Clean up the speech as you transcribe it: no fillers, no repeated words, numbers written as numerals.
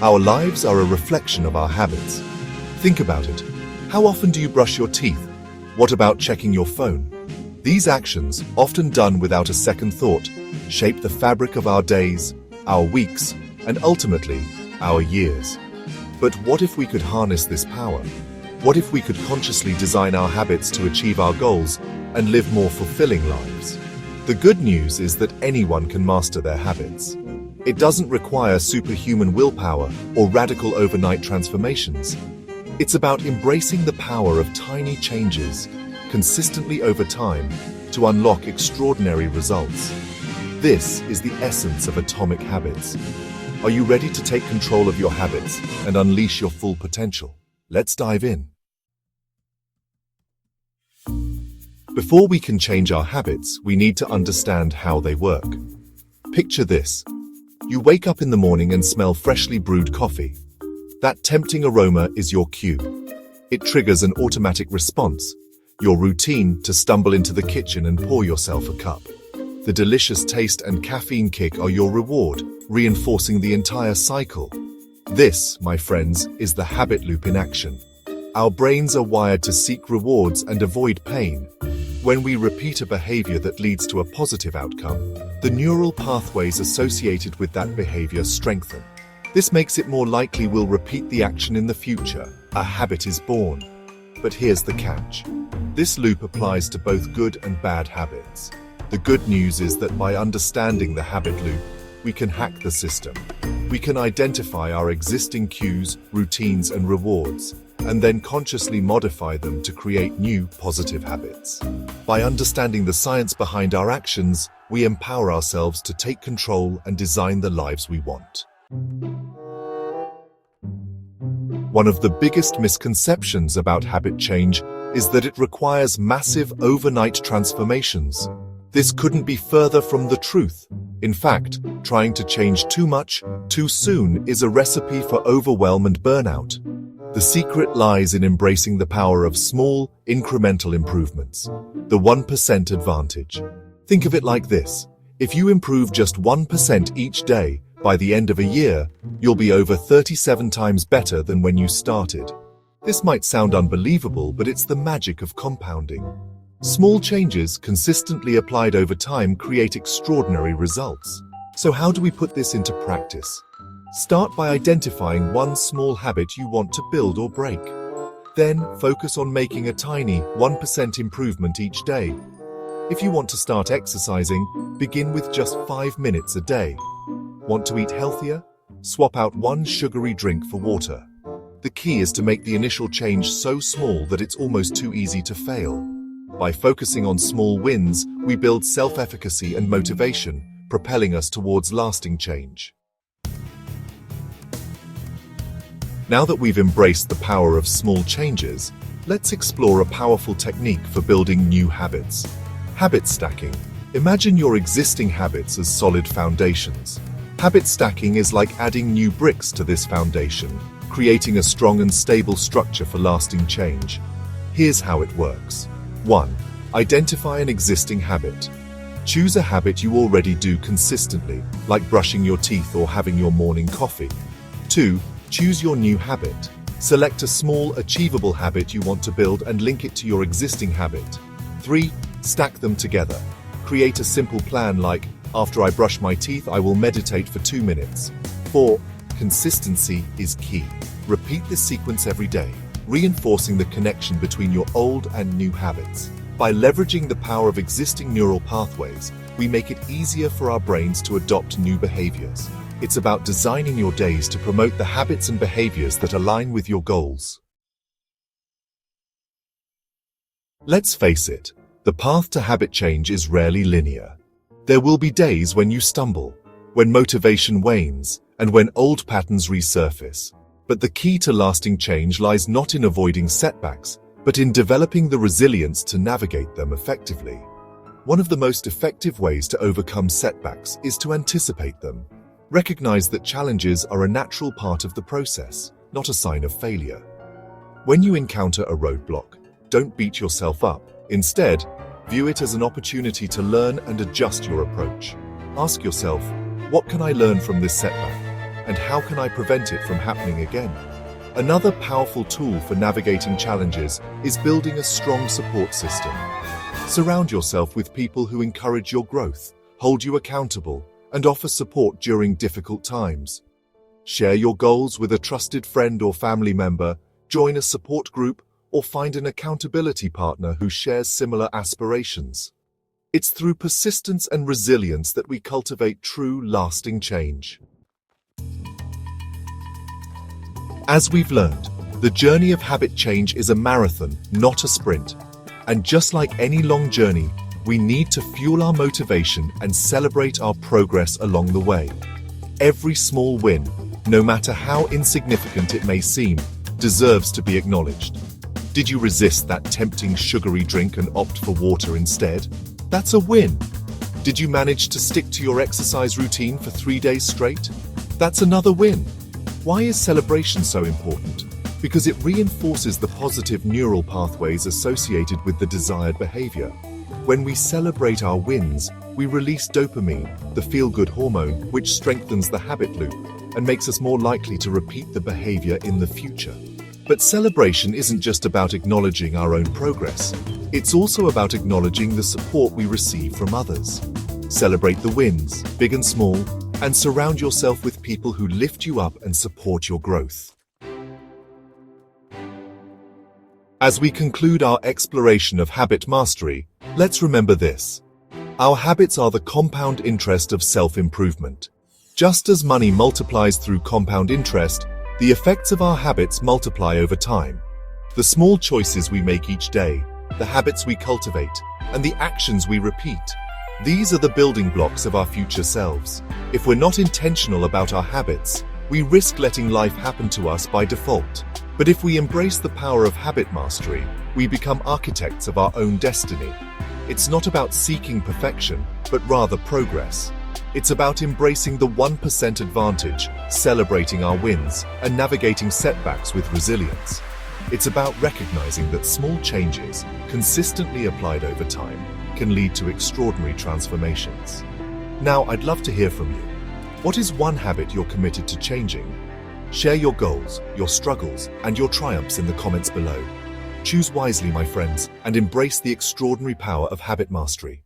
Our lives are a reflection of our habits. Think about it. How often do you brush your teeth? What about checking your phone? These actions, often done without a second thought, shape the fabric of our days, our weeks, and ultimately, our years. But what if we could harness this power? What if we could consciously design our habits to achieve our goals and live more fulfilling lives? The good news is that anyone can master their habits. It doesn't require superhuman willpower or radical overnight transformations. It's about embracing the power of tiny changes, consistently over time, to unlock extraordinary results. This is the essence of atomic habits. Are you ready to take control of your habits and unleash your full potential? Let's dive in. Before we can change our habits, we need to understand how they work. Picture this. You wake up in the morning and smell freshly brewed coffee. That tempting aroma is your cue. It triggers an automatic response, your routine to stumble into the kitchen and pour yourself a cup. The delicious taste and caffeine kick are your reward, reinforcing the entire cycle. This, my friends, is the habit loop in action. Our brains are wired to seek rewards and avoid pain. When we repeat a behavior that leads to a positive outcome, the neural pathways associated with that behavior strengthen. This makes it more likely we'll repeat the action in the future. A habit is born. But here's the catch. This loop applies to both good and bad habits. The good news is that by understanding the habit loop, we can hack the system. We can identify our existing cues, routines, and rewards, and then consciously modify them to create new, positive habits. By understanding the science behind our actions, we empower ourselves to take control and design the lives we want. One of the biggest misconceptions about habit change is that it requires massive overnight transformations. This couldn't be further from the truth. In fact, trying to change too much, too soon is a recipe for overwhelm and burnout. The secret lies in embracing the power of small, incremental improvements. The 1% advantage. Think of it like this. If you improve just 1% each day, by the end of a year, you'll be over 37 times better than when you started. This might sound unbelievable, but it's the magic of compounding. Small changes consistently applied over time create extraordinary results. So how do we put this into practice? Start by identifying one small habit you want to build or break. Then focus on making a tiny 1% improvement each day. If you want to start exercising, begin with just 5 minutes a day. Want to eat healthier? Swap out one sugary drink for water. The key is to make the initial change so small that it's almost too easy to fail. By focusing on small wins, we build self-efficacy and motivation, propelling us towards lasting change. Now that we've embraced the power of small changes, let's explore a powerful technique for building new habits. Habit stacking. Imagine your existing habits as solid foundations. Habit stacking is like adding new bricks to this foundation, creating a strong and stable structure for lasting change. Here's how it works. 1. Identify an existing habit. Choose a habit you already do consistently, like brushing your teeth or having your morning coffee. 2. Choose your new habit. Select a small, achievable habit you want to build and link it to your existing habit. 3. Stack them together. Create a simple plan like, after I brush my teeth, I will meditate for 2 minutes. 4. Consistency is key. Repeat this sequence every day, reinforcing the connection between your old and new habits. By leveraging the power of existing neural pathways, we make it easier for our brains to adopt new behaviors. It's about designing your days to promote the habits and behaviors that align with your goals. Let's face it, the path to habit change is rarely linear. There will be days when you stumble, when motivation wanes, and when old patterns resurface. But the key to lasting change lies not in avoiding setbacks, but in developing the resilience to navigate them effectively. One of the most effective ways to overcome setbacks is to anticipate them. Recognize that challenges are a natural part of the process, not a sign of failure. When you encounter a roadblock, don't beat yourself up. Instead, view it as an opportunity to learn and adjust your approach. Ask yourself, what can I learn from this setback? and how can I prevent it from happening again? Another powerful tool for navigating challenges is building a strong support system. Surround yourself with people who encourage your growth, hold you accountable, and offer support during difficult times. Share your goals with a trusted friend or family member, join a support group, or find an accountability partner who shares similar aspirations. It's through persistence and resilience that we cultivate true, lasting change. As we've learned, the journey of habit change is a marathon, not a sprint. And just like any long journey, we need to fuel our motivation and celebrate our progress along the way. Every small win, no matter how insignificant it may seem, deserves to be acknowledged. Did you resist that tempting sugary drink and opt for water instead? That's a win. Did you manage to stick to your exercise routine for 3 days straight? That's another win. Why is celebration so important? Because it reinforces the positive neural pathways associated with the desired behavior. When we celebrate our wins, we release dopamine, the feel-good hormone, which strengthens the habit loop and makes us more likely to repeat the behavior in the future. But celebration isn't just about acknowledging our own progress. It's also about acknowledging the support we receive from others. Celebrate the wins, big and small, and surround yourself with people who lift you up and support your growth. As we conclude our exploration of habit mastery, let's remember this. Our habits are the compound interest of self-improvement. Just as money multiplies through compound interest, the effects of our habits multiply over time. The small choices we make each day, the habits we cultivate, and the actions we repeat, these are the building blocks of our future selves. If we're not intentional about our habits, we risk letting life happen to us by default. But if we embrace the power of habit mastery, we become architects of our own destiny. It's not about seeking perfection, but rather progress. It's about embracing the 1% advantage, celebrating our wins, and navigating setbacks with resilience. It's about recognizing that small changes, consistently applied over time, can lead to extraordinary transformations. Now, I'd love to hear from you. What is one habit you're committed to changing? Share your goals, your struggles, and your triumphs in the comments below. Choose wisely, my friends, and embrace the extraordinary power of habit mastery.